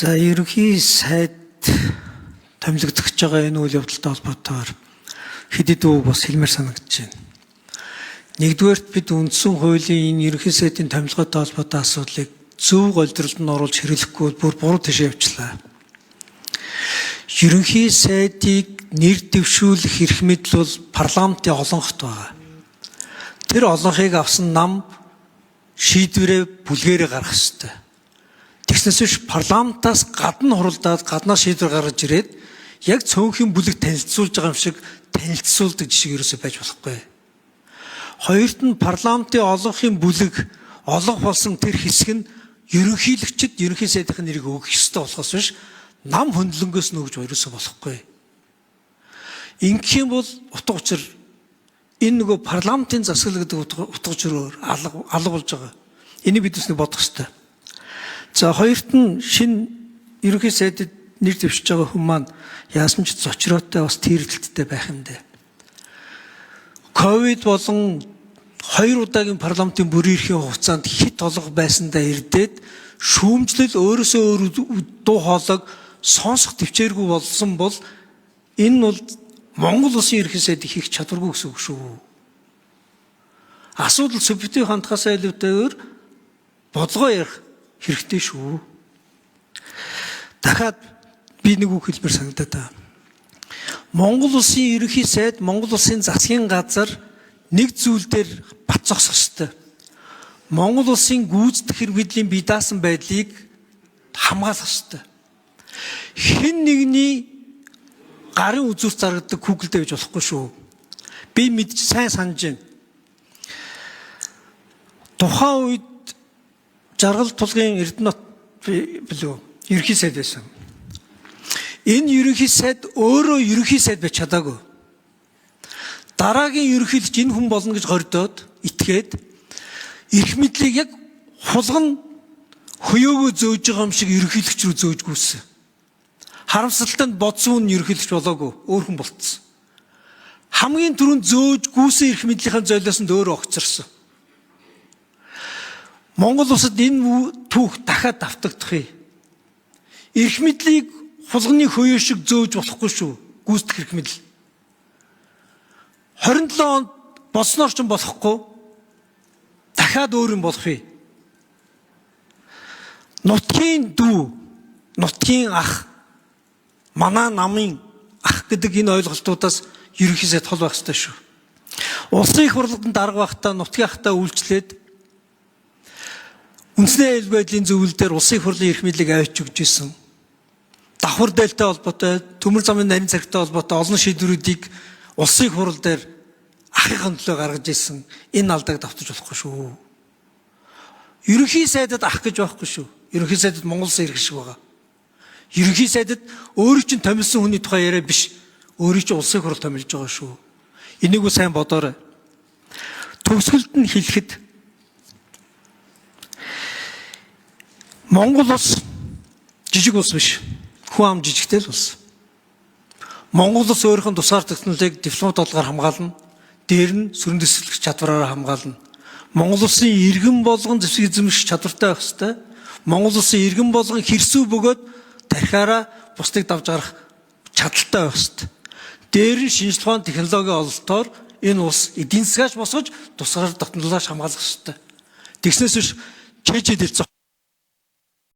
За ерөнхий сайд томилогдож байгаа энэ үйл явдалтай холбоотойгоор хэд хэдэн үг бас хэлмээр санагдаж байна. Нэгдүгээрт бид үндсэн хуулийн энэ ерөнхий сайдын томилготой холбоотой асуудлыг зөв голдролд нь оруулж хэрэглэхгүй бүр буруу тийшээ явууллаа. Ерөнхий сайдыг нэр дэвшүүлэх эрх мэдэл бол парламентын олонхот байгаа. Тэр олонхыг авсан нам шийдвэрээ бүлгээрээ гаргах ёстой. Тэгснээс биш парламентаас гадна хуралдаад гаднаа шийдвэр гаргаж ирээд яг цөөнхийн бүлэг танилцуулж байгаа юм шиг танилцуулдаг жишээ ерөөсөй байж болохгүй. Хоёрт нь парламентын олонхын бүлэг олонх болсон тэр хэсэг нь ерөнхийлөгчд ерөнхий сайдын нэрийг өгөх ёстой болохоос биш нам хөндлөнгөөс нь өгж ерөөсөй болохгүй. Ингэх юм бол утга учир энэ нөгөө парламентын засаг гэдэг утга учир алга болж байгаа. Энийг бид үснэ бодох ёстой. За хоёрт нь шинэ ерөнхий сайдад нэр дэвшиж байгаа хүн маань яасан ч зочроотой бас тэрэлттэй байх юм дээ. Ковид болон 2 удаагийн парламентын бүрийн эрхийн хугацаанд хит толго байсандаа ирдээд шүүмжлэл өөрөөсөө өөр дуу хоолойг сонсох төвчээргүй болсон бол энэ нь бол Монгол улсын ерөнхий сайдыг хийх чадваргүй гэсэн үг шүү. Асуудал субъектив хандхаасаа илүүтэйгээр бодлого ярих хэрэгтэй шүү. Дахиад би нэг үг хэлмээр санагдаад байна. Монгол улсын ерөнхий сайд Монгол улсын засгийн газар нэг зүйл дээр бат зогсох ёстой. Монгол улсын гүйцэтгэх хэрэг мэдлийн бие даасан байдлыг хамгаалах ёстой. Хэн нэгний гарын үзүүрт зарагддаг хүүхэлдэй байж болохгүй шүү. Би мэдж сайн санаж байна. Тухайн үед Жаргал тулгын Эрдэнэт билүү ерөнхий сайд байсан. Энэ ерөнхий сайд өөрөө ерөнхий сайд байж чадаагүй. Дараагийн ерөнхийлөгч энэ хүн болно гэж гордоод итгээд эрх мэдлийг яг хулган хөөөгөө зөөж байгаа юм шиг ерөнхийлөгч рүү зөөжгүйсэн. Харамсалтай нь бодсон нь ерөнхийлөгч болоогүй, өөр хүн болцсон. Хамгийн түрүүнд зөөжгүйсэн эрх мэдлийнхаа золиосонд өөрөө огцорсон. Монгол улсад энэ түүх дахиад давтагдах юм. Эрх мэдлийг хулганы хөөө шиг зөөж болохгүй шүү. Гүйцэтгэх эрх мэдэл. 27 онд болсноор ч болохгүй. Дахиад өөр юм болох юм. Нутгийн дүү, нутгийн ах, манай намын ах гэдэг энэ ойлголтуудаас ерөнхий сайд хол байх ёстой шүү. Улсын их хурлын дарга байхдаа нутгийн ахтаа үйлчлээд үндэсний аюул байдлын зөвлөлдөр улсын их хурлын эрх мэдлийг авч өгч ирсэн. Давхар дээлтэй холбоотой, төмөр замын нарийн царгтай холбоотой олон шийдвэрүүдийг улсын их хурл дээр ахын төлөө гаргаж ирсэн. Энэ алдааг давтаж болохгүй шүү. Ерөнхий сайдад ах гэж байхгүй шүү. Ерөнхий сайдад Монгол улсын ирэх шиг байгаа. Ерөнхий сайдад өөрийн чинь томилсон хүний тухай яриа биш. Өөрийн чинь улсын их хурл томилж байгаа шүү. Энийг үл сайн бодоорой. Төгсгөлд нь хэлэхэд Монгол улс жижиг улс биш. Хүн ам жижигтэй л улс. Монгол улс өөрийнхөө тусгаар технологиг дипломат олгоор хамгаална. Дээр нь сүрэн дэвсгэрч чадвараараа хамгаална. Монгол улсын иргэн болгон зэвсэг эзэмших чадвартай байх ёстой. Монгол улсын иргэн болгон хэрсүү бөгөөд тархиараа бусдыг давж гарах чадaltaй байх ёстой. Дээр нь шинжлэх ухааны технологийн ололтоор энэ улс эдийн засгаач босгож тусгаар технологиаш хамгаалах ёстой. Тэгснээс биш чэжэд хэлцэх